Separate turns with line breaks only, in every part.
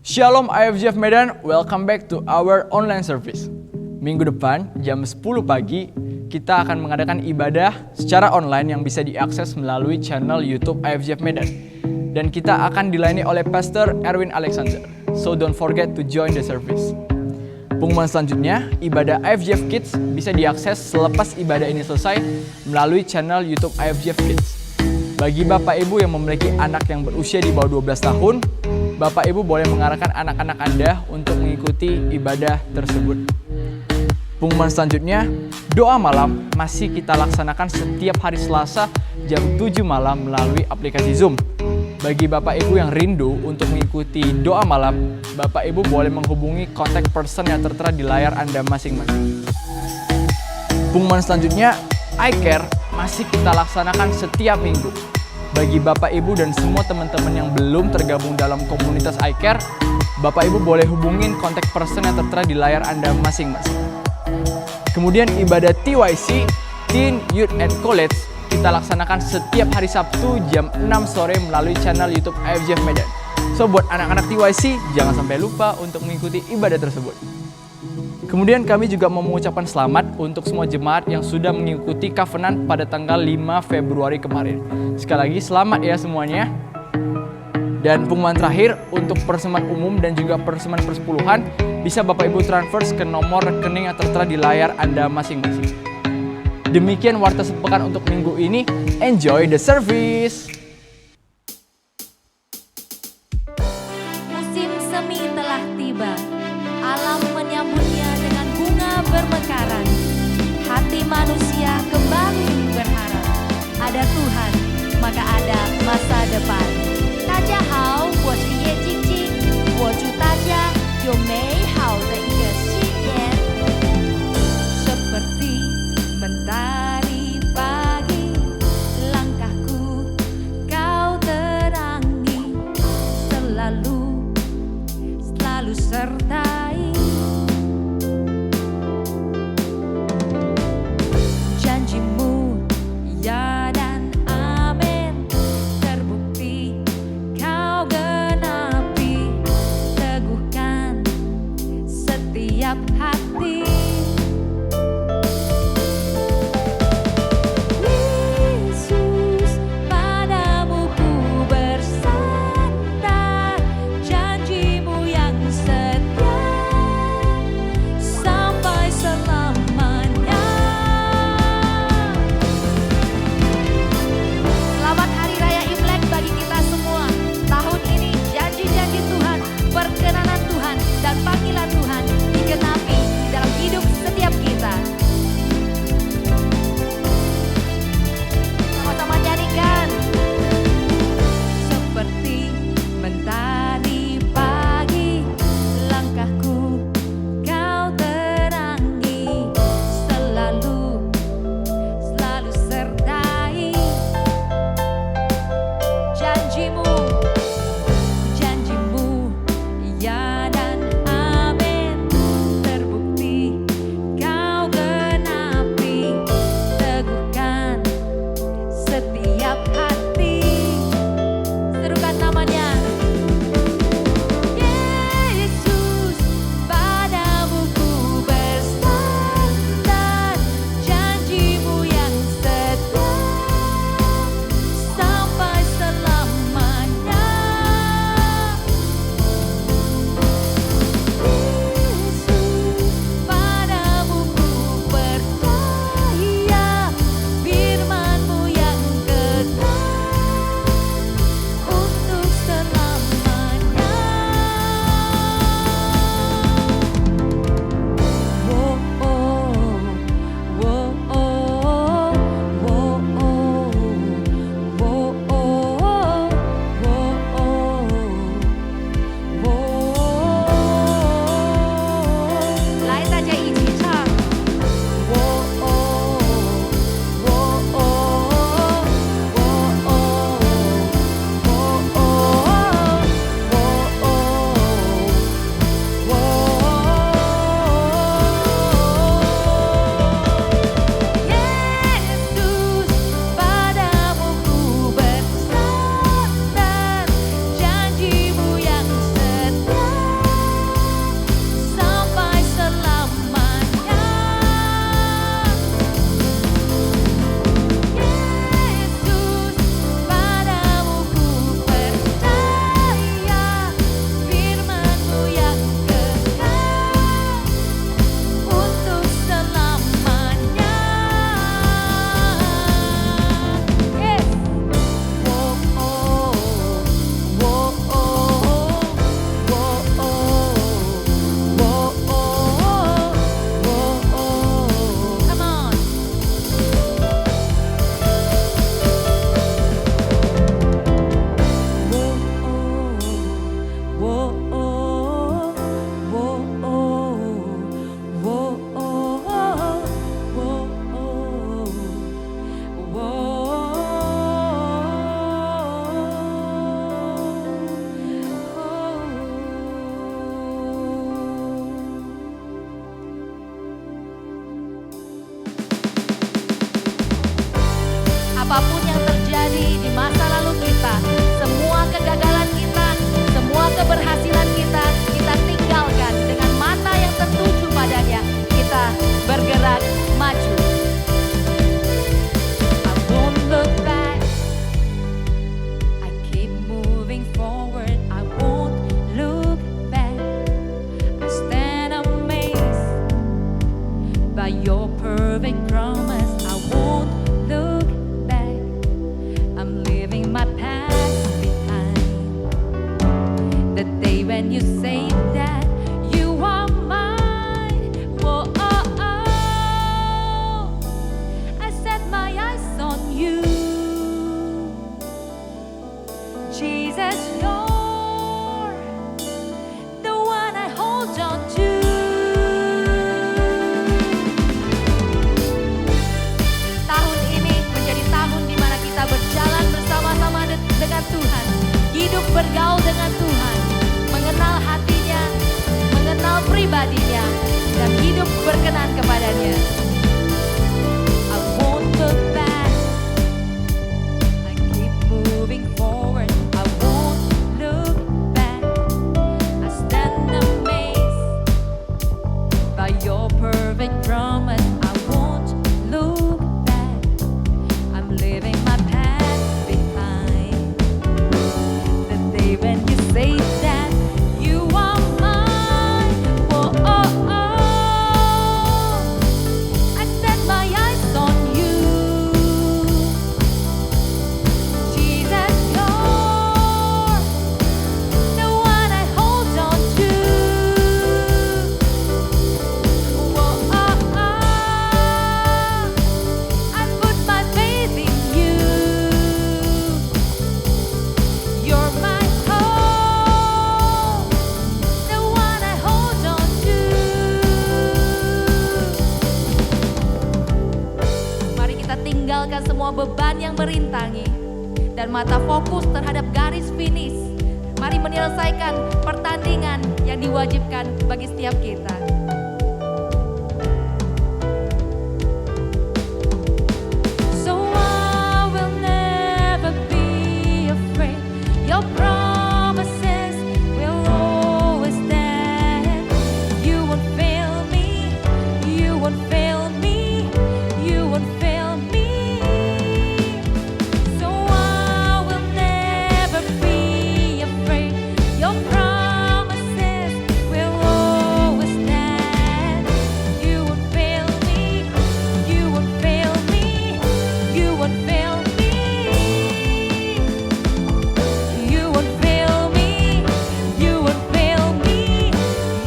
Shalom IFJF Medan, welcome back to our online service. Minggu depan jam 10 pagi kita akan mengadakan ibadah secara online yang bisa diakses melalui channel YouTube IFJF Medan. Dan kita akan dilayani oleh Pastor Erwin Alexander. So don't forget to join the service. Pengumuman selanjutnya, ibadah IFJF Kids bisa diakses selepas ibadah ini selesai melalui channel YouTube IFJF Kids. Bagi Bapak Ibu yang memiliki anak yang berusia di bawah 12 tahun, Bapak Ibu boleh mengarahkan anak-anak Anda untuk mengikuti ibadah tersebut. Pengumuman selanjutnya, doa malam masih kita laksanakan setiap hari Selasa jam 7 malam melalui aplikasi Zoom. Bagi Bapak Ibu yang rindu untuk mengikuti doa malam, Bapak Ibu boleh menghubungi kontak person yang tertera di layar Anda masing-masing. Pengumuman selanjutnya, iCare masih kita laksanakan setiap minggu. Bagi Bapak Ibu dan semua teman-teman yang belum tergabung dalam komunitas iCare, Bapak Ibu boleh hubungin kontak person yang tertera di layar Anda masing-masing. Kemudian ibadah TYC, Teen, Youth, and College, kita laksanakan setiap hari Sabtu jam 6 sore melalui channel YouTube IFJF Medan. So buat anak-anak TYC, jangan sampai lupa untuk mengikuti ibadah tersebut. Kemudian kami juga mau mengucapkan selamat untuk semua jemaat yang sudah mengikuti Covenant pada tanggal 5 Februari kemarin. Sekali lagi selamat ya semuanya. Dan pengumuman terakhir untuk persembahan umum dan juga persembahan persepuluhan bisa Bapak Ibu transfer ke nomor rekening yang tertera di layar Anda masing-masing. Demikian warta sepekan untuk minggu ini. Enjoy the service!
Musim semi telah tiba. Alam menyambutnya dengan bunga bermekaran. Hati manusia kembali berharap. Ada Tuhan, maka ada masa depan. 大家好，我是叶晶晶，我祝大家有美好的一个新年。Seperti mentari pagi, langkahku kau terangi, selalu sertai. Janjimu ya dan amin, terbukti kau genapi, teguhkan setiap hati. Yesus, padamu ku bersandar, janjimu yang setia sampai selamanya. Selamat Hari Raya Imlek bagi kita semua. Tahun ini janji-janji Tuhan, perkenanan Tuhan, dan panggilan Tuhan digenapi dalam hidup berkenan kepadanya. I won't look back, I keep moving forward. I won't look back, I stand amazed by your perfect promise. I won't look back, I'm leaving my past behind. The day when you say that you are mine, oh, oh, oh. I set my eyes on you, Jesus, you're the one I hold on to. Oh, oh, oh. I put my faith in you. You're my hope, the one I hold on to. Mari kita tinggalkan semua beban yang merintangi dan mata fokus terhadap garis finish. Mari menyelesaikan pertandingan yang diwajibkan bagi setiap kita. So I will never be afraid. Your promises will always stand. You won't fail me. You won't fail me. You won't fail me. So I will never be afraid. Your promises will always stand. You won't fail me. You won't fail me. You won't fail me. You won't fail me. You won't fail me.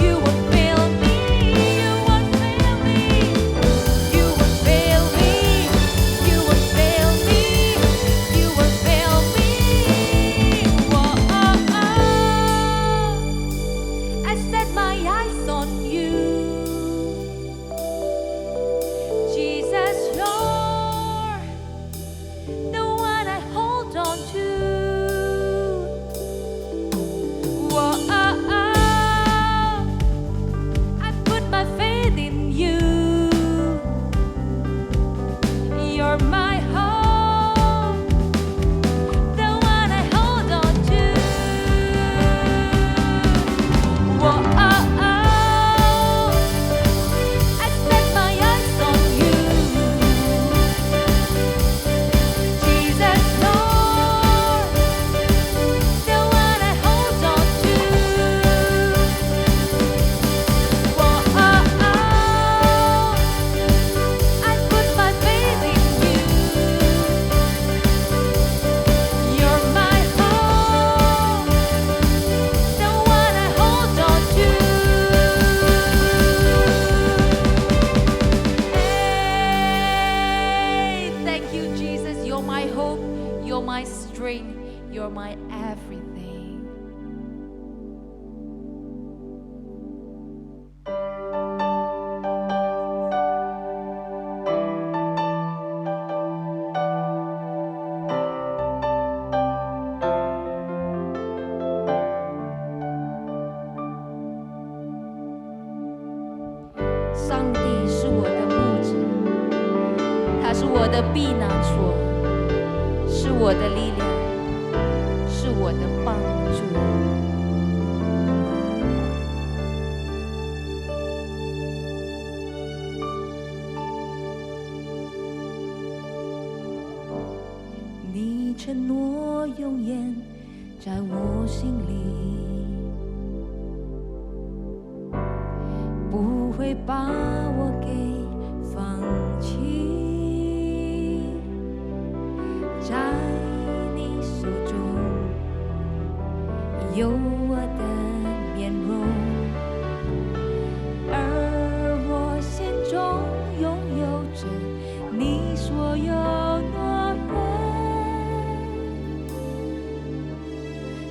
You won't fail me. You won't fail me. You won't fail me. You won't fail me. You won't fail me. Whoa, oh, oh. I set my eyes on you, Jesus, you're the one I hold on to. Whoa, oh, oh. I put my faith in you. You're my hope, the one I hold on to. Whoa, oh, oh. I set my eyes on you, Jesus, you're the one I hold on to. Whoa, oh, oh. I put my faith in you. You're my hope, the one I hold on to. Hey, thank you, Jesus. You're my hope, you're my strength, you're my everything.上帝是我的牧者，他是我的避难所，是我的力量，是我的帮助。你承诺永远在我心里，不会把我给放弃，在你手中有我的面容，而我心中拥有着你所有诺言。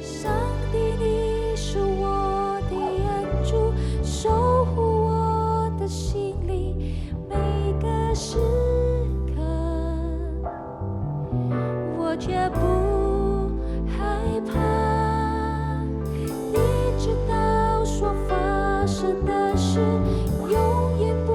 上帝，你是我的恩主，守护我的心里每个时刻，我绝不害怕。你知道所发生的事，永远不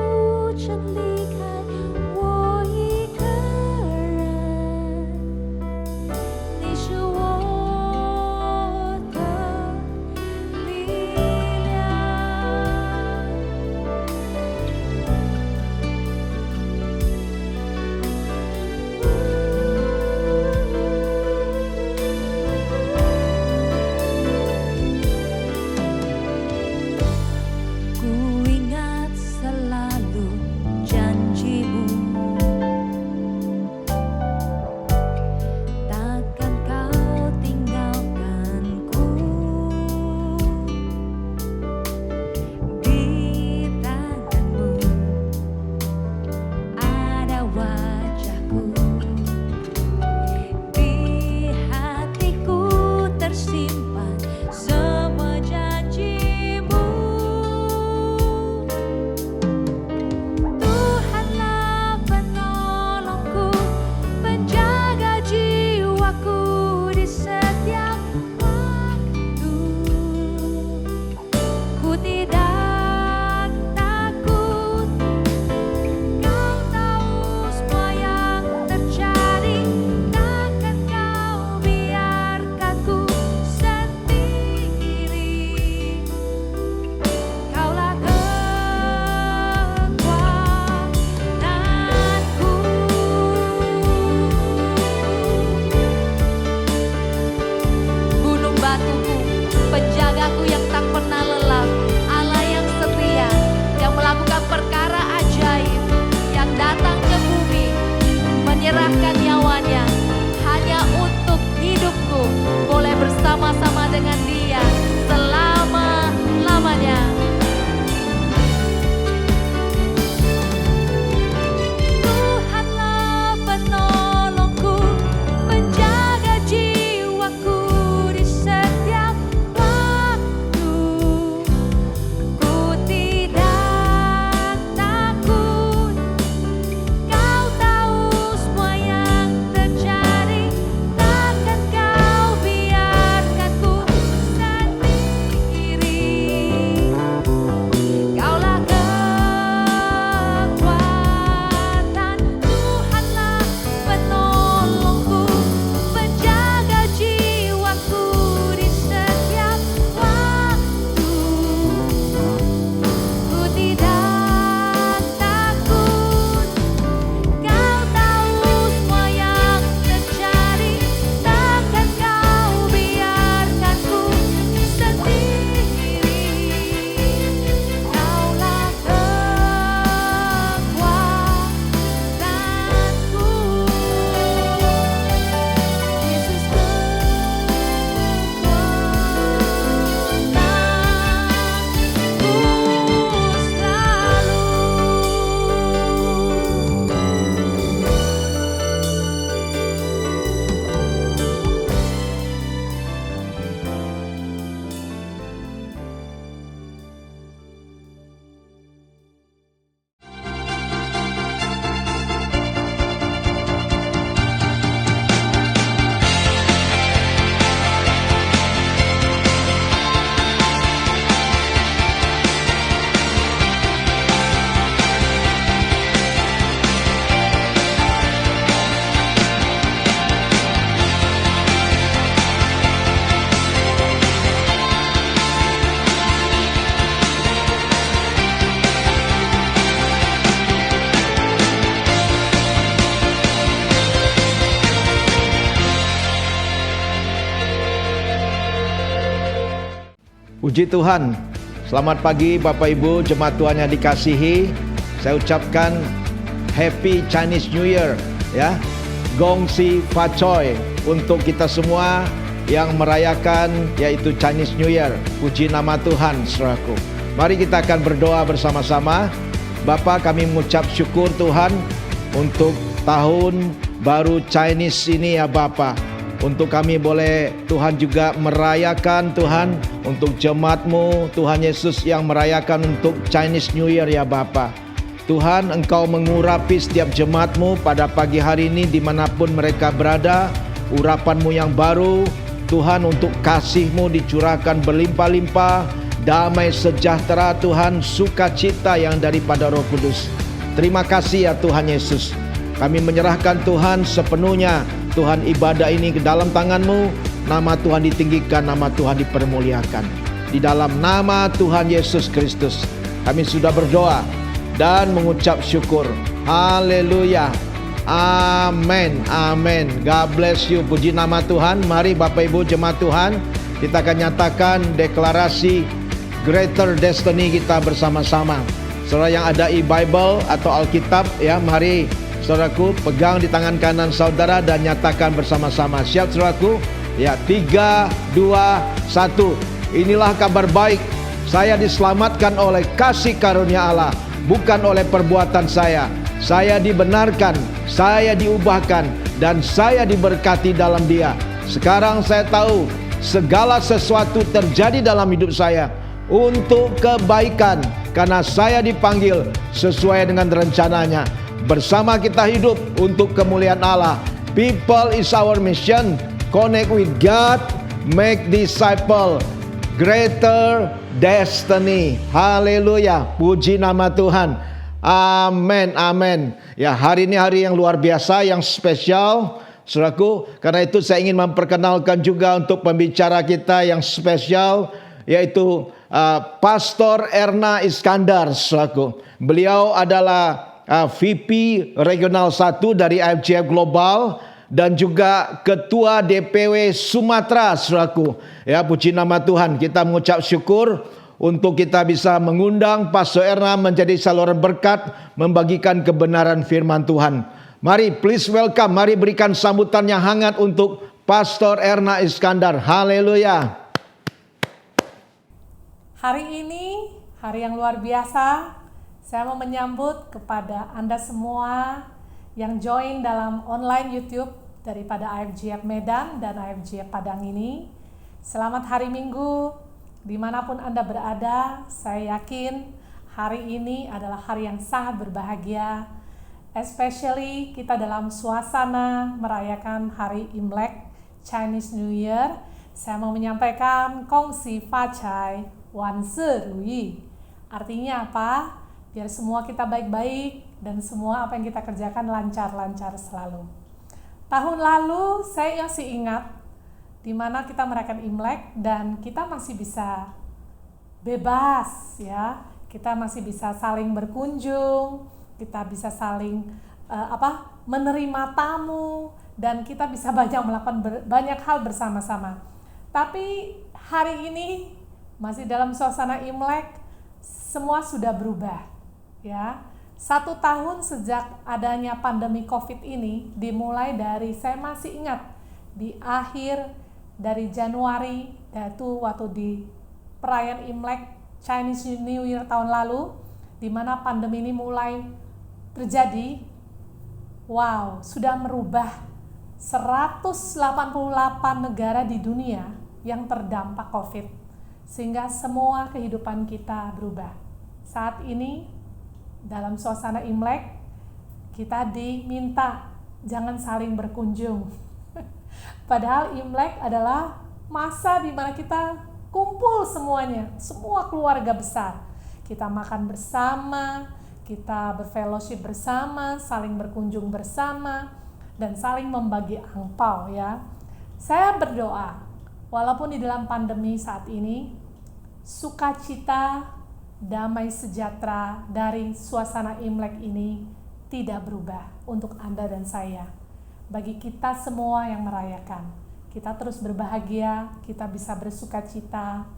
Puji Tuhan. Selamat pagi Bapak Ibu, jemaat Tuhan yang dikasihi. Saya ucapkan Happy Chinese New Year ya. Gong Si Fa Choi untuk kita semua yang merayakan yaitu Chinese New Year. Puji nama Tuhan, saudaraku. Mari kita akan berdoa bersama-sama. Bapa, kami mengucap syukur Tuhan untuk tahun baru Chinese ini ya Bapa. Untuk kami boleh Tuhan juga merayakan Tuhan untuk jemaat-Mu Tuhan Yesus yang merayakan untuk Chinese New Year ya Bapa. Tuhan, Engkau mengurapi setiap jemaat-Mu pada pagi hari ini dimanapun mereka berada. Urapan-Mu yang baru Tuhan, untuk kasih-Mu dicurahkan berlimpah-limpah, damai sejahtera Tuhan, sukacita yang daripada Roh Kudus. Terima kasih ya Tuhan Yesus. Kami menyerahkan Tuhan sepenuhnya Tuhan ibadah ini ke dalam tangan-Mu. Nama Tuhan ditinggikan, nama Tuhan dipermuliakan. Di dalam nama Tuhan Yesus Kristus kami sudah berdoa dan mengucap syukur. Haleluya. Amin. Amin. God bless you. Puji nama Tuhan. Mari Bapak Ibu jemaat Tuhan, kita akan nyatakan deklarasi Greater Destiny kita bersama-sama. Saudara yang ada e-Bible atau Alkitab ya, mari saudaraku pegang di tangan kanan saudara dan nyatakan bersama-sama. Siap saudaraku? Ya, 3, 2, 1. Inilah kabar baik. Saya diselamatkan oleh kasih karunia Allah, bukan oleh perbuatan saya. Saya dibenarkan, saya diubahkan, dan saya diberkati dalam Dia. Sekarang saya tahu segala sesuatu terjadi dalam hidup saya untuk kebaikan, karena saya dipanggil sesuai dengan rencananya. Bersama kita hidup untuk kemuliaan Allah. People is our mission. Connect with God, make disciple. Greater Destiny. Haleluya. Puji nama Tuhan. Amin, amin. Ya, hari ini hari yang luar biasa, yang spesial, saudaraku. Karena itu saya ingin memperkenalkan juga untuk pembicara kita yang spesial, yaitu Pastor Erna Iskandar, saudaraku. Beliau adalah VP Regional 1 dari IFJF Global dan juga Ketua DPW Sumatera, saudaraku. Ya, puji nama Tuhan. Kita mengucap syukur untuk kita bisa mengundang Pastor Erna menjadi saluran berkat, membagikan kebenaran firman Tuhan. Mari please welcome, mari berikan sambutan yang hangat untuk Pastor Erna Iskandar. Haleluya.
Hari ini hari yang luar biasa. Saya mau menyambut kepada Anda semua yang join dalam online YouTube daripada IFJF Medan dan IFJF Padang ini. Selamat hari Minggu, dimanapun Anda berada. Saya yakin hari ini adalah hari yang sangat berbahagia. Especially kita dalam suasana merayakan hari Imlek, Chinese New Year. Saya mau menyampaikan Gong Si Fa Chai, Wan Se Ru Yi. Artinya apa? Biar semua kita baik-baik dan semua apa yang kita kerjakan lancar-lancar selalu. Tahun lalu saya masih ingat di mana kita merayakan Imlek dan kita masih bisa bebas ya. Kita masih bisa saling berkunjung, kita bisa saling menerima tamu, dan kita bisa melakukan banyak hal bersama-sama. Tapi hari ini masih dalam suasana Imlek, semua sudah berubah. Ya, 1 tahun sejak adanya pandemi COVID ini, dimulai dari, saya masih ingat, di akhir dari Januari, yaitu waktu di perayaan Imlek Chinese New Year tahun lalu, di mana pandemi ini mulai terjadi. Wow, sudah merubah 188 negara di dunia yang terdampak COVID, sehingga semua kehidupan kita berubah. Saat ini dalam suasana Imlek, kita diminta jangan saling berkunjung. Padahal Imlek adalah masa di mana kita kumpul semuanya, semua keluarga besar. Kita makan bersama, kita berfellowship bersama, saling berkunjung bersama, dan saling membagi angpau ya. Saya berdoa, walaupun di dalam pandemi saat ini, sukacita, damai sejahtera dari suasana Imlek ini tidak berubah untuk Anda dan saya. Bagi kita semua yang merayakan, kita terus berbahagia, kita bisa bersukacita,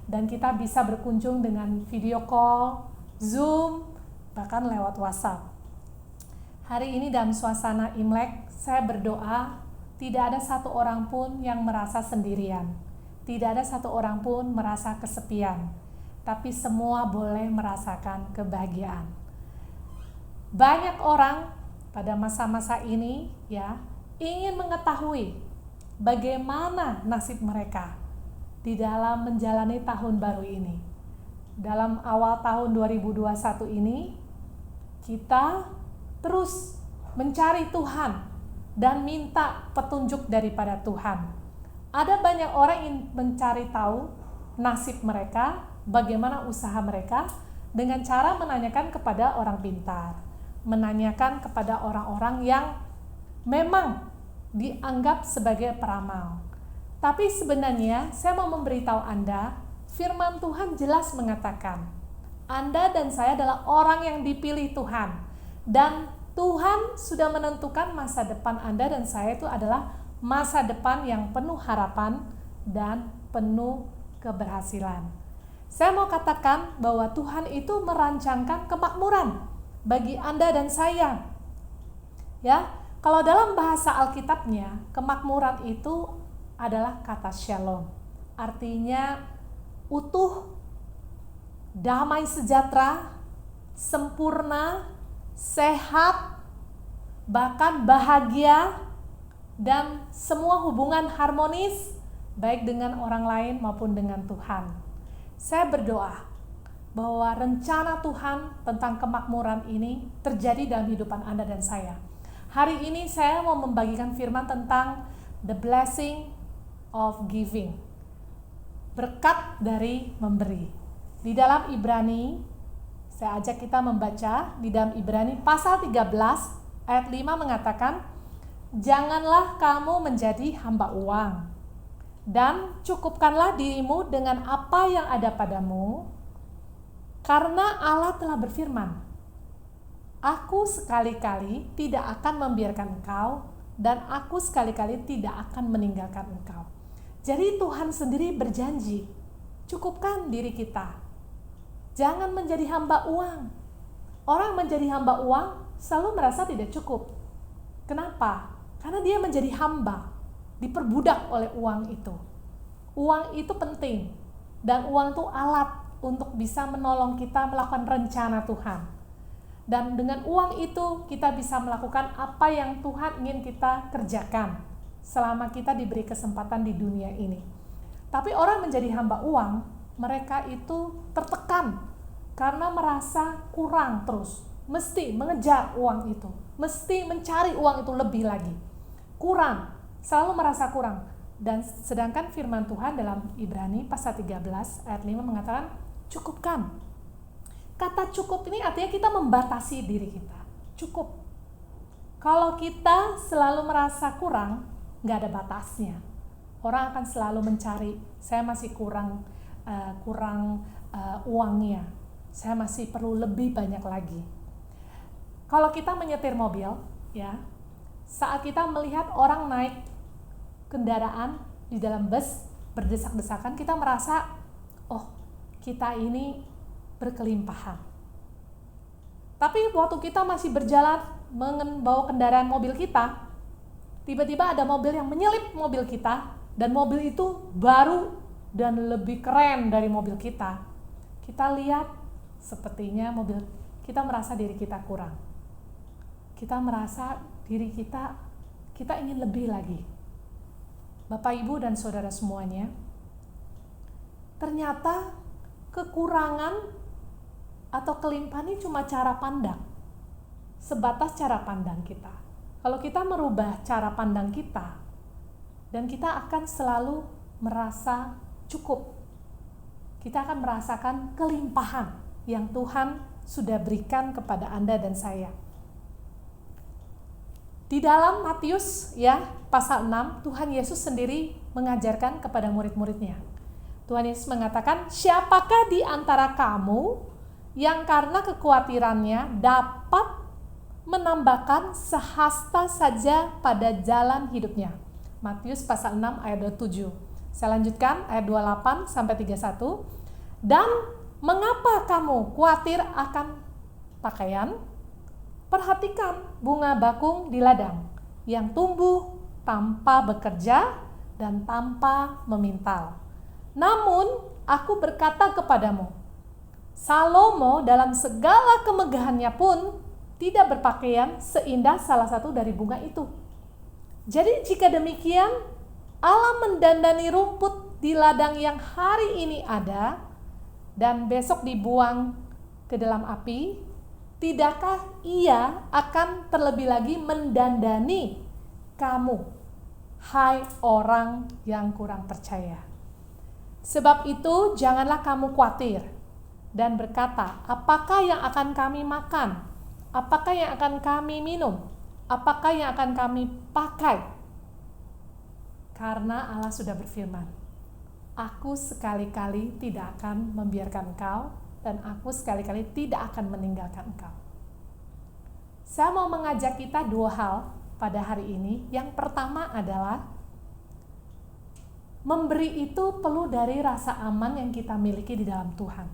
dan kita bisa berkunjung dengan video call, Zoom, bahkan lewat WhatsApp. Hari ini dalam suasana Imlek, saya berdoa tidak ada satu orang pun yang merasa sendirian. Tidak ada satu orang pun merasa kesepian. Tapi semua boleh merasakan kebahagiaan. Banyak orang pada masa-masa ini ya ingin mengetahui bagaimana nasib mereka di dalam menjalani tahun baru ini. Dalam awal tahun 2021 ini, kita terus mencari Tuhan dan minta petunjuk daripada Tuhan. Ada banyak orang yang mencari tahu nasib mereka, bagaimana usaha mereka, dengan cara menanyakan kepada orang pintar, menanyakan kepada orang-orang yang memang dianggap sebagai peramal. Tapi sebenarnya saya mau memberitahu Anda, firman Tuhan jelas mengatakan, Anda dan saya adalah orang yang dipilih Tuhan. Dan Tuhan sudah menentukan masa depan Anda dan saya itu adalah masa depan yang penuh harapan dan penuh keberhasilan. Saya mau katakan bahwa Tuhan itu merancangkan kemakmuran bagi Anda dan saya. Ya, kalau dalam bahasa Alkitabnya, kemakmuran itu adalah kata shalom. Artinya utuh, damai sejahtera, sempurna, sehat, bahkan bahagia, dan semua hubungan harmonis baik dengan orang lain maupun dengan Tuhan. Saya berdoa bahwa rencana Tuhan tentang kemakmuran ini terjadi dalam kehidupan Anda dan saya. Hari ini saya mau membagikan firman tentang the blessing of giving. Berkat dari memberi. Di dalam Ibrani, saya ajak kita membaca di dalam Ibrani pasal 13 ayat 5 mengatakan, janganlah kamu menjadi hamba uang, dan cukupkanlah dirimu dengan apa yang ada padamu, karena Allah telah berfirman, aku sekali-kali tidak akan membiarkan engkau, dan aku sekali-kali tidak akan meninggalkan engkau. Jadi Tuhan sendiri berjanji, cukupkan diri kita. Jangan menjadi hamba uang. Orang menjadi hamba uang selalu merasa tidak cukup. Kenapa? Karena dia menjadi hamba, diperbudak oleh uang itu. Uang itu penting, dan uang itu alat untuk bisa menolong kita melakukan rencana Tuhan. Dan dengan uang itu kita bisa melakukan apa yang Tuhan ingin kita kerjakan selama kita diberi kesempatan di dunia ini. Tapi orang menjadi hamba uang, mereka itu tertekan karena merasa kurang terus, mesti mengejar uang itu, mesti mencari uang itu lebih lagi, kurang, selalu merasa kurang. Dan sedangkan firman Tuhan dalam Ibrani pasal 13 ayat 5 mengatakan cukupkan. Kata cukup ini artinya kita membatasi diri kita, cukup. Kalau kita selalu merasa kurang, nggak ada batasnya. Orang akan selalu mencari, saya masih kurang uangnya, saya masih perlu lebih banyak lagi. Kalau kita menyetir mobil, ya, saat kita melihat orang naik kendaraan di dalam bus berdesak-desakan, kita merasa, oh, kita ini berkelimpahan. Tapi waktu kita masih berjalan membawa kendaraan mobil kita, tiba-tiba ada mobil yang menyelip mobil kita, dan mobil itu baru dan lebih keren dari mobil kita. Kita lihat sepertinya mobil kita merasa diri kita kurang. Kita merasa diri kita ingin lebih lagi. Bapak, Ibu, dan saudara semuanya, ternyata kekurangan atau kelimpahan ini cuma cara pandang. Sebatas cara pandang kita. Kalau kita merubah cara pandang kita, dan kita akan selalu merasa cukup. Kita akan merasakan kelimpahan yang Tuhan sudah berikan kepada Anda dan saya. Di dalam Matius ya pasal 6, Tuhan Yesus sendiri mengajarkan kepada murid-muridnya. Tuhan Yesus mengatakan, siapakah di antara kamu yang karena kekhawatirannya dapat menambahkan sehasta saja pada jalan hidupnya? Matius pasal 6 ayat 7. Saya lanjutkan ayat 28 sampai 31. Dan mengapa kamu khawatir akan pakaian? Perhatikan bunga bakung di ladang yang tumbuh tanpa bekerja dan tanpa memintal. Namun aku berkata kepadamu, Salomo dalam segala kemegahannya pun tidak berpakaian seindah salah satu dari bunga itu. Jadi jika demikian, Allah mendandani rumput di ladang yang hari ini ada dan besok dibuang ke dalam api, tidakkah Ia akan terlebih lagi mendandani kamu, hai orang yang kurang percaya? Sebab itu janganlah kamu khawatir dan berkata, apakah yang akan kami makan? Apakah yang akan kami minum? Apakah yang akan kami pakai? Karena Allah sudah berfirman, aku sekali-kali tidak akan membiarkan engkau dan aku sekali-kali tidak akan meninggalkan engkau. Saya mau mengajak kita dua hal pada hari ini. Yang pertama adalah memberi itu perlu dari rasa aman yang kita miliki di dalam Tuhan.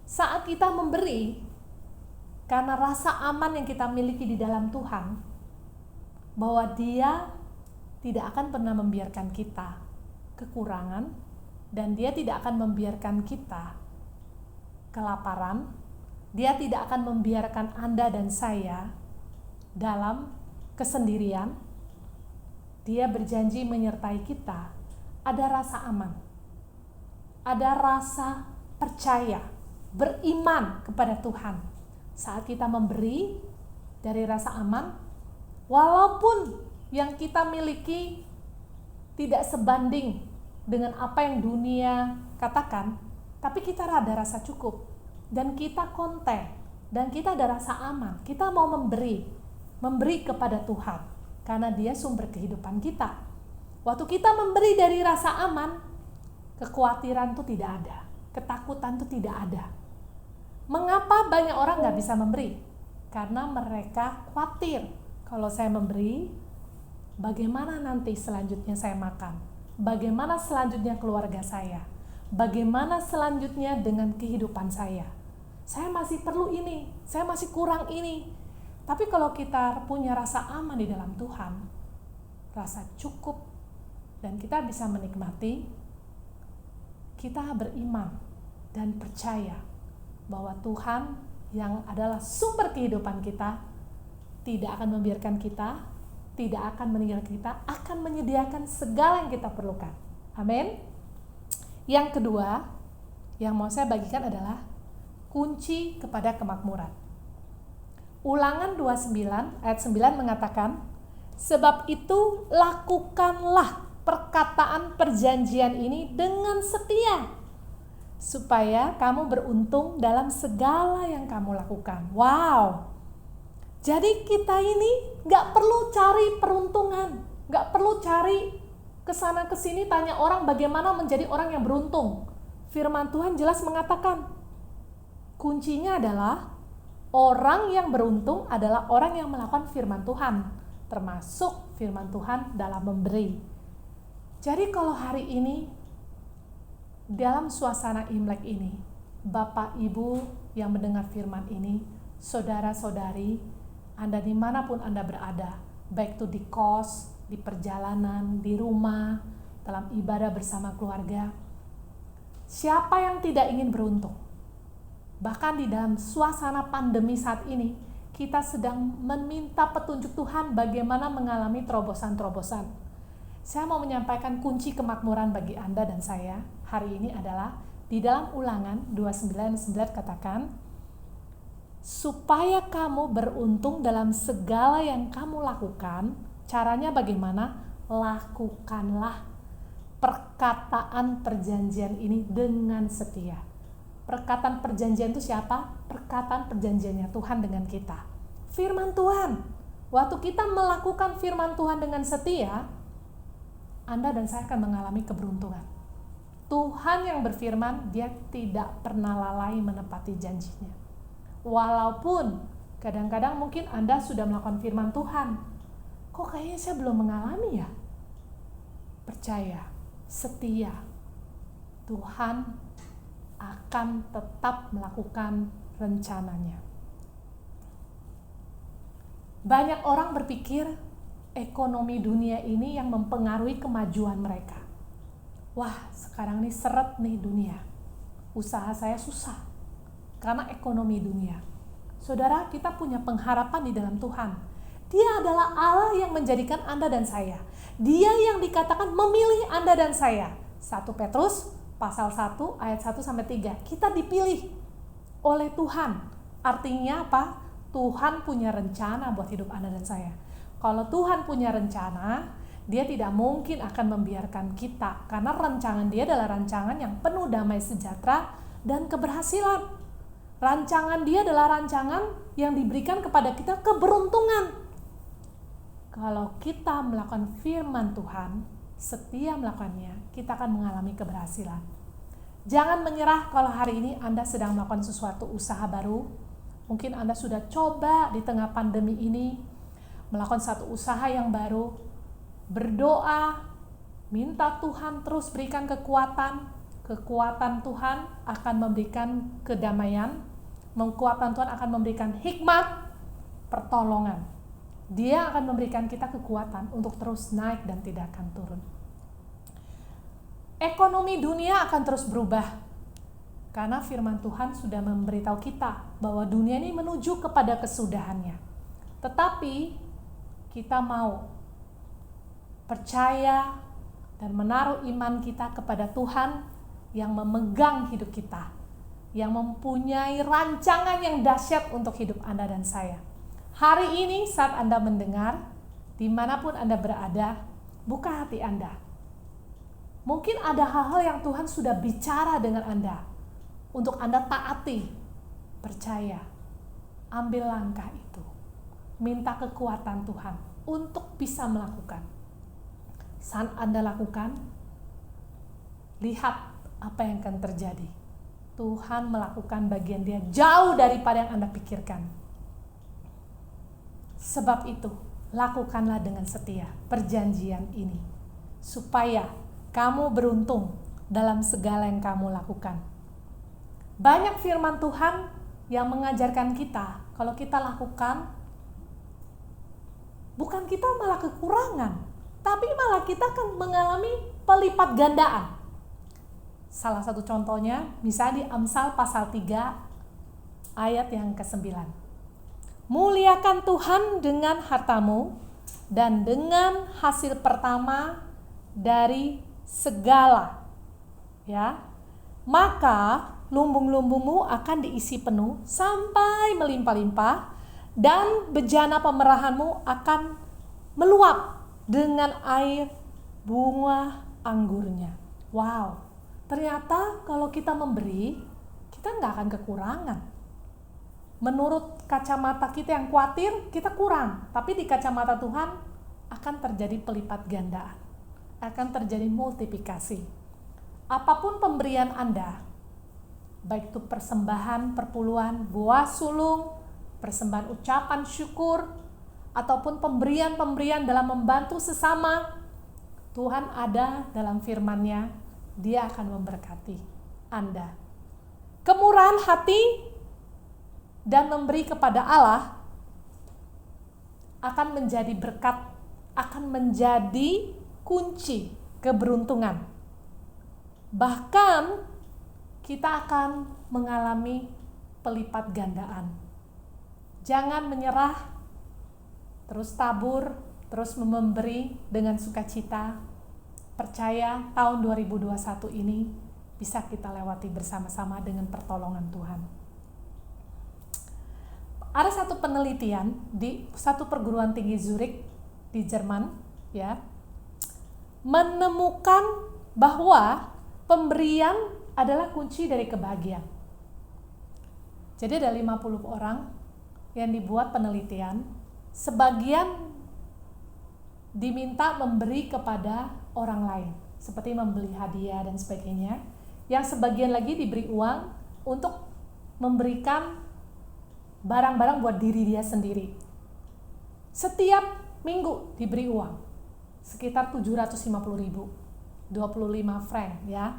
Saat kita memberi, karena rasa aman yang kita miliki di dalam Tuhan, bahwa Dia tidak akan pernah membiarkan kita kekurangan, dan Dia tidak akan membiarkan kita kelaparan. Dia tidak akan membiarkan Anda dan saya dalam kesendirian. Dia berjanji menyertai kita. Ada rasa aman, ada rasa percaya, beriman kepada Tuhan. Saat kita memberi dari rasa aman, walaupun yang kita miliki tidak sebanding dengan apa yang dunia katakan, tapi kita ada rasa cukup dan kita konten dan kita ada rasa aman. Kita mau memberi kepada Tuhan karena Dia sumber kehidupan kita. Waktu kita memberi dari rasa aman, kekhawatiran itu tidak ada, ketakutan itu tidak ada. Mengapa banyak orang gak bisa memberi? Karena mereka khawatir, kalau saya memberi, bagaimana nanti selanjutnya saya makan? Bagaimana selanjutnya keluarga saya? Bagaimana selanjutnya dengan kehidupan saya? Saya masih perlu ini, saya masih kurang ini. Tapi kalau kita punya rasa aman di dalam Tuhan, rasa cukup, dan kita bisa menikmati, kita beriman dan percaya bahwa Tuhan yang adalah sumber kehidupan kita tidak akan membiarkan kita, tidak akan meninggalkan kita, akan menyediakan segala yang kita perlukan. Amin. Yang kedua yang mau saya bagikan adalah kunci kepada kemakmuran. Ulangan 29 ayat 9 mengatakan, sebab itu lakukanlah perkataan perjanjian ini dengan setia, supaya kamu beruntung dalam segala yang kamu lakukan. Wow. Jadi kita ini gak perlu cari peruntungan, gak perlu cari kesana kesini tanya orang bagaimana menjadi orang yang beruntung. Firman Tuhan jelas mengatakan, kuncinya adalah orang yang beruntung adalah orang yang melakukan firman Tuhan, termasuk firman Tuhan dalam memberi. Jadi kalau hari ini dalam suasana Imlek ini, Bapak Ibu yang mendengar firman ini, saudara-saudari, Anda dimanapun Anda berada, baik itu di kos, di perjalanan, di rumah, dalam ibadah bersama keluarga, siapa yang tidak ingin beruntung? Bahkan di dalam suasana pandemi saat ini, kita sedang meminta petunjuk Tuhan bagaimana mengalami terobosan-terobosan. Saya mau menyampaikan kunci kemakmuran bagi Anda dan saya hari ini adalah di dalam Ulangan 29:9 katakan, supaya kamu beruntung dalam segala yang kamu lakukan. Caranya bagaimana? Lakukanlah perkataan perjanjian ini dengan setia. Perkataan perjanjian itu siapa? Perkataan perjanjiannya Tuhan dengan kita. Firman Tuhan. Waktu kita melakukan firman Tuhan dengan setia, Anda dan saya akan mengalami keberuntungan. Tuhan yang berfirman, Dia tidak pernah lalai menepati janjinya. Walaupun kadang-kadang mungkin Anda sudah melakukan firman Tuhan, kok kayaknya saya belum mengalami ya? percaya, setia, Tuhan akan tetap melakukan rencananya. Banyak orang berpikir ekonomi dunia ini yang mempengaruhi kemajuan mereka. Wah, sekarang ini seret nih dunia. Usaha saya susah karena ekonomi dunia. Saudara, kita punya pengharapan di dalam Tuhan. Dia adalah Allah yang menjadikan Anda dan saya. Dia yang dikatakan memilih Anda dan saya. 1 Petrus pasal 1 ayat 1-3. Kita dipilih oleh Tuhan. Artinya apa? Tuhan punya rencana buat hidup Anda dan saya. Kalau Tuhan punya rencana, Dia tidak mungkin akan membiarkan kita. Karena rancangan Dia adalah rancangan yang penuh damai sejahtera dan keberhasilan. Rancangan Dia adalah rancangan yang diberikan kepada kita keberuntungan. Kalau kita melakukan firman Tuhan, setia melakukannya, kita akan mengalami keberhasilan. Jangan menyerah kalau hari ini Anda sedang melakukan sesuatu usaha baru. Mungkin Anda sudah coba di tengah pandemi ini melakukan satu usaha yang baru. Berdoa, minta Tuhan terus berikan kekuatan. Kekuatan Tuhan akan memberikan kedamaian. Kekuatan Tuhan akan memberikan hikmat, pertolongan. Dia akan memberikan kita kekuatan untuk terus naik dan tidak akan turun. Ekonomi dunia akan terus berubah. Karena firman Tuhan sudah memberitahu kita bahwa dunia ini menuju kepada kesudahannya. Tetapi kita mau percaya dan menaruh iman kita kepada Tuhan yang memegang hidup kita, yang mempunyai rancangan yang dahsyat untuk hidup Anda dan saya. Hari ini saat Anda mendengar, dimanapun Anda berada, buka hati Anda. Mungkin ada hal-hal yang Tuhan sudah bicara dengan Anda, untuk Anda taati, percaya, ambil langkah itu. Minta kekuatan Tuhan untuk bisa melakukan. Saat Anda lakukan, lihat apa yang akan terjadi. Tuhan melakukan bagian Dia jauh daripada yang Anda pikirkan. Sebab itu, lakukanlah dengan setia perjanjian ini, supaya kamu beruntung dalam segala yang kamu lakukan. Banyak firman Tuhan yang mengajarkan kita, kalau kita lakukan, bukan kita malah kekurangan, tapi malah kita akan mengalami pelipat gandaan. Salah satu contohnya, misalnya di Amsal pasal 3, ayat yang ke-9. Muliakan Tuhan dengan hartamu dan dengan hasil pertama dari segala, ya. Maka lumbung-lumbungmu akan diisi penuh sampai melimpah-limpah, dan bejana pemerahanmu akan meluap dengan air bunga anggurnya. Wow, ternyata kalau kita memberi, kita nggak akan kekurangan. Menurut kacamata kita yang khawatir, kita kurang. Tapi di kacamata Tuhan akan terjadi pelipat gandaan. Akan terjadi multiplikasi. Apapun pemberian Anda, baik itu persembahan, perpuluhan, buah sulung, persembahan ucapan syukur, ataupun pemberian-pemberian dalam membantu sesama, Tuhan ada dalam firman-Nya, Dia akan memberkati Anda. Kemurahan hati dan memberi kepada Allah akan menjadi berkat, akan menjadi kunci keberuntungan. Bahkan kita akan mengalami pelipat gandaan. Jangan menyerah, terus tabur, terus memberi dengan sukacita. Percaya tahun 2021 ini bisa kita lewati bersama-sama dengan pertolongan Tuhan. Ada satu penelitian di satu perguruan tinggi Zurich di Jerman, ya, menemukan bahwa pemberian adalah kunci dari kebahagiaan. Jadi ada 50 orang yang dibuat penelitian, sebagian diminta memberi kepada orang lain, seperti membeli hadiah dan sebagainya, yang sebagian lagi diberi uang untuk memberikan barang-barang buat diri dia sendiri. Setiap minggu diberi uang. sekitar 750.000, 25 franc ya.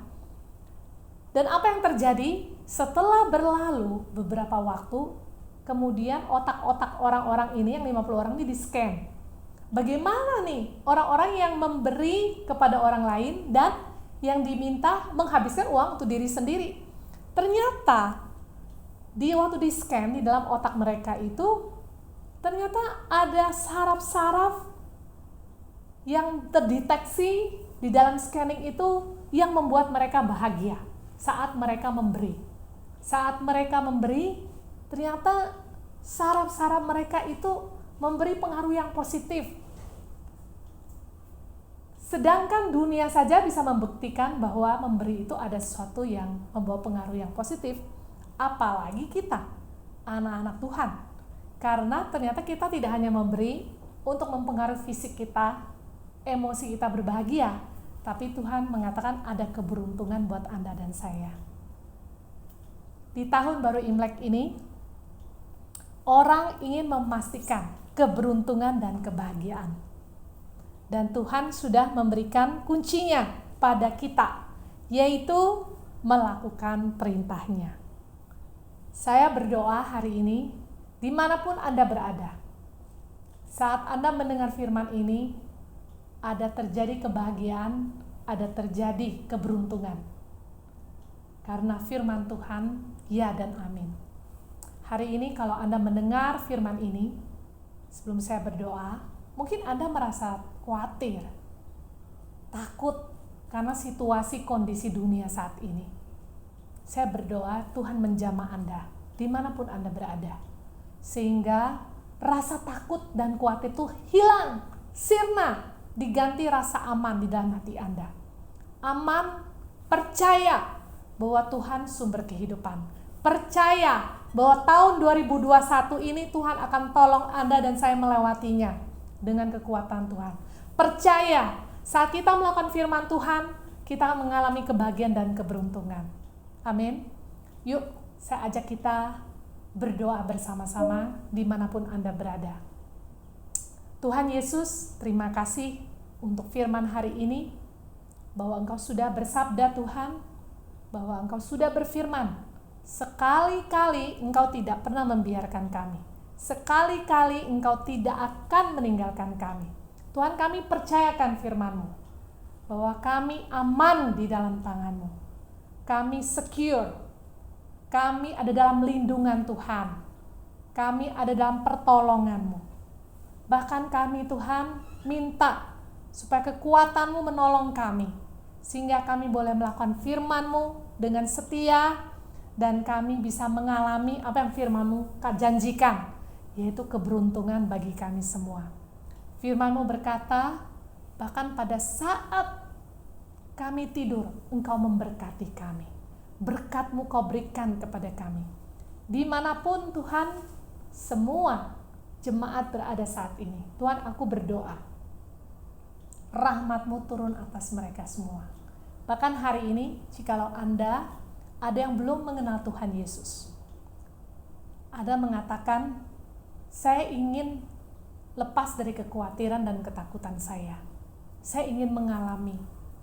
Dan apa yang terjadi setelah berlalu beberapa waktu, kemudian otak-otak orang-orang ini yang 50 orang ini di-scan. Bagaimana nih orang-orang yang memberi kepada orang lain dan yang diminta menghabiskan uang untuk diri sendiri. Ternyata di waktu di-scan di dalam otak mereka itu ternyata ada saraf-saraf yang terdeteksi di dalam scanning itu yang membuat mereka bahagia saat mereka memberi. Saat mereka memberi, ternyata saraf-saraf mereka itu memberi pengaruh yang positif. Sedangkan dunia saja bisa membuktikan bahwa memberi itu ada sesuatu yang membawa pengaruh yang positif. Apalagi kita, anak-anak Tuhan. Karena ternyata kita tidak hanya memberi untuk mempengaruhi fisik kita, emosi kita berbahagia, tapi Tuhan mengatakan ada keberuntungan buat Anda dan saya. Di tahun baru Imlek ini, orang ingin memastikan keberuntungan dan kebahagiaan. Dan Tuhan sudah memberikan kuncinya pada kita, yaitu melakukan perintahnya. Saya berdoa hari ini, dimanapun Anda berada, saat Anda mendengar firman ini, ada terjadi kebahagiaan, ada terjadi keberuntungan. Karena firman Tuhan, ya dan amin. Hari ini kalau Anda mendengar firman ini, sebelum saya berdoa, mungkin Anda merasa khawatir, takut karena situasi kondisi dunia saat ini. Saya berdoa Tuhan menjamah Anda, dimanapun Anda berada. Sehingga rasa takut dan khawatir itu hilang, sirna, diganti rasa aman di dalam hati Anda. Aman, percaya bahwa Tuhan sumber kehidupan. Percaya bahwa tahun 2021 ini Tuhan akan tolong Anda dan saya melewatinya dengan kekuatan Tuhan. Percaya saat kita melakukan firman Tuhan, kita akan mengalami kebahagiaan dan keberuntungan. Amin. Yuk, saya ajak kita berdoa bersama-sama dimanapun Anda berada. Tuhan Yesus, terima kasih untuk firman hari ini, bahwa Engkau sudah bersabda Tuhan, bahwa Engkau sudah berfirman, sekali-kali Engkau tidak pernah membiarkan kami, sekali-kali Engkau tidak akan meninggalkan kami. Tuhan, kami percayakan firman-Mu, bahwa kami aman di dalam tangan-Mu, kami secure, kami ada dalam lindungan Tuhan, kami ada dalam pertolongan-Mu. Bahkan kami Tuhan minta supaya kekuatan-Mu menolong kami, sehingga kami boleh melakukan firman-Mu dengan setia, dan kami bisa mengalami apa yang firman-Mu janjikan, yaitu keberuntungan bagi kami semua. Firman-Mu berkata, bahkan pada saat kami tidur, Engkau memberkati kami. Berkat-Mu Kau berikan kepada kami. Dimanapun Tuhan, semua jemaat berada saat ini, Tuhan, aku berdoa, rahmat-Mu turun atas mereka semua. Bahkan hari ini, jikalau Anda ada yang belum mengenal Tuhan Yesus, ada mengatakan, saya ingin lepas dari kekhawatiran dan ketakutan saya ingin mengalami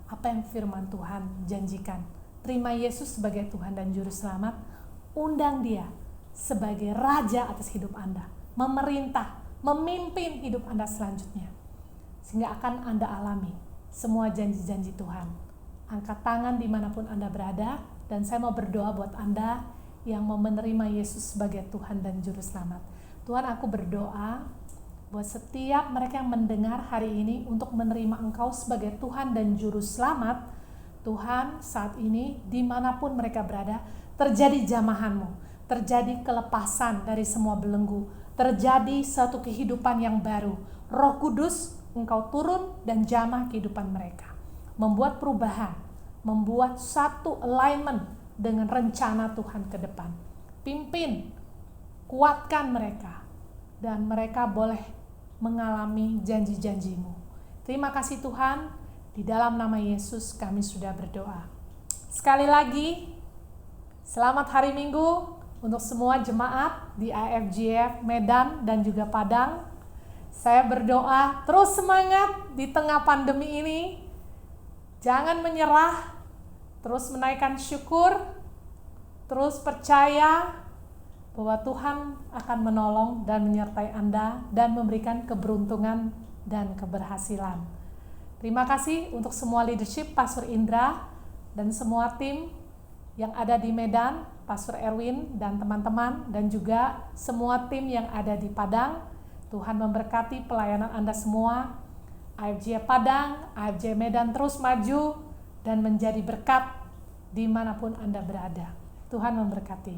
apa yang firman Tuhan janjikan. Terima Yesus sebagai Tuhan dan Juru Selamat, undang Dia sebagai Raja atas hidup Anda, memerintah, memimpin hidup Anda selanjutnya, sehingga akan Anda alami semua janji-janji Tuhan. Angkat tangan dimanapun Anda berada, dan saya mau berdoa buat Anda yang mau menerima Yesus sebagai Tuhan dan Juru Selamat. Tuhan, aku berdoa buat setiap mereka yang mendengar hari ini untuk menerima Engkau sebagai Tuhan dan Juru Selamat. Tuhan, saat ini dimanapun mereka berada, terjadi jamahan-Mu, terjadi kelepasan dari semua belenggu, terjadi satu kehidupan yang baru. Roh Kudus, Engkau turun dan jamah kehidupan mereka, membuat perubahan, membuat satu alignment dengan rencana Tuhan ke depan. Pimpin, kuatkan mereka, dan mereka boleh mengalami janji-janji-Mu. Terima kasih Tuhan, di dalam nama Yesus kami sudah berdoa. Sekali lagi, selamat hari Minggu untuk semua jemaat di IFGF Medan dan juga Padang. Saya berdoa terus semangat di tengah pandemi ini. Jangan menyerah, terus menaikkan syukur, terus percaya bahwa Tuhan akan menolong dan menyertai Anda dan memberikan keberuntungan dan keberhasilan. Terima kasih untuk semua leadership Pastor Indra dan semua tim yang ada di Medan, Pastor Erwin dan teman-teman, dan juga semua tim yang ada di Padang. Tuhan memberkati pelayanan Anda semua. AFJ Padang, AFJ Medan terus maju dan menjadi berkat dimanapun Anda berada. Tuhan memberkati.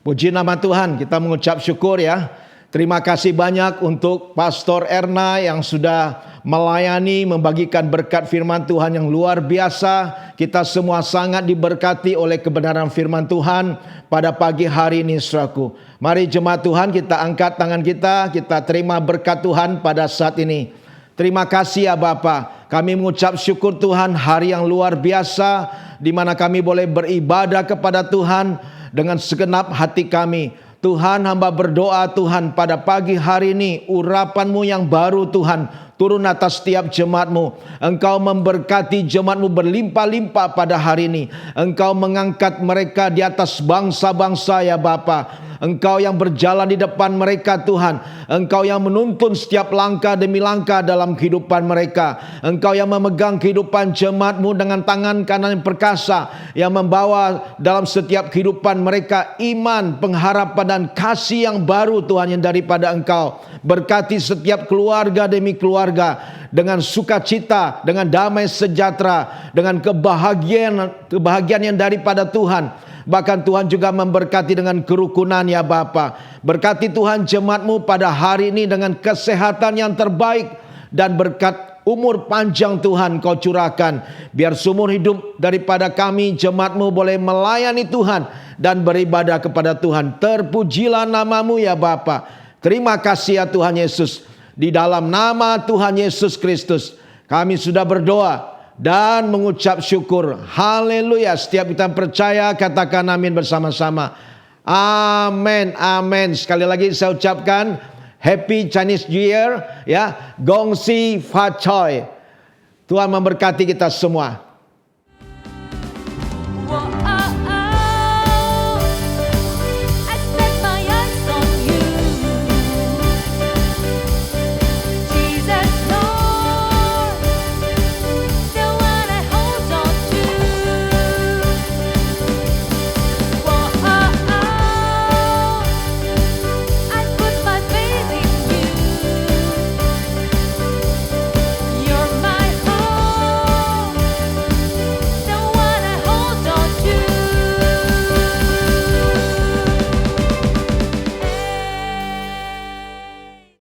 Puji nama Tuhan, kita mengucap syukur ya. Terima kasih banyak untuk Pastor Erna yang sudah melayani, membagikan berkat firman Tuhan yang luar biasa. Kita semua sangat diberkati oleh kebenaran firman Tuhan pada pagi hari ini, saudaraku. Mari jemaat Tuhan, kita angkat tangan kita terima berkat Tuhan pada saat ini. Terima kasih ya Bapa. Kami mengucap syukur Tuhan, hari yang luar biasa di mana kami boleh beribadah kepada Tuhan dengan segenap hati kami. Tuhan, hamba berdoa Tuhan pada pagi hari ini urapan-Mu yang baru Tuhan turun atas setiap jemaat-Mu. Engkau memberkati jemaat-Mu berlimpah-limpah pada hari ini. Engkau mengangkat mereka di atas bangsa-bangsa ya Bapa. Engkau yang berjalan di depan mereka Tuhan. Engkau yang menuntun setiap langkah demi langkah dalam kehidupan mereka. Engkau yang memegang kehidupan jemaat-Mu dengan tangan kanan yang perkasa, yang membawa dalam setiap kehidupan mereka iman, pengharapan dan kasih yang baru Tuhan yang daripada Engkau. Berkati setiap keluarga demi keluarga dengan sukacita, dengan damai sejahtera, dengan kebahagiaan yang daripada Tuhan. Bahkan Tuhan juga memberkati dengan kerukunan ya Bapa. Berkati Tuhan jemaat-Mu pada hari ini dengan kesehatan yang terbaik dan berkat umur panjang Tuhan Kau curahkan. Biar seumur hidup daripada kami jemaat-Mu boleh melayani Tuhan dan beribadah kepada Tuhan. Terpujilah nama-Mu ya Bapa. Terima kasih ya Tuhan Yesus. Di dalam nama Tuhan Yesus Kristus kami sudah berdoa dan mengucap syukur. Haleluya. Setiap kita percaya katakan amin bersama-sama. Amin, amin. Sekali lagi saya ucapkan Happy Chinese New Year ya. Gong Xi Fa Choi. Tuhan memberkati kita semua.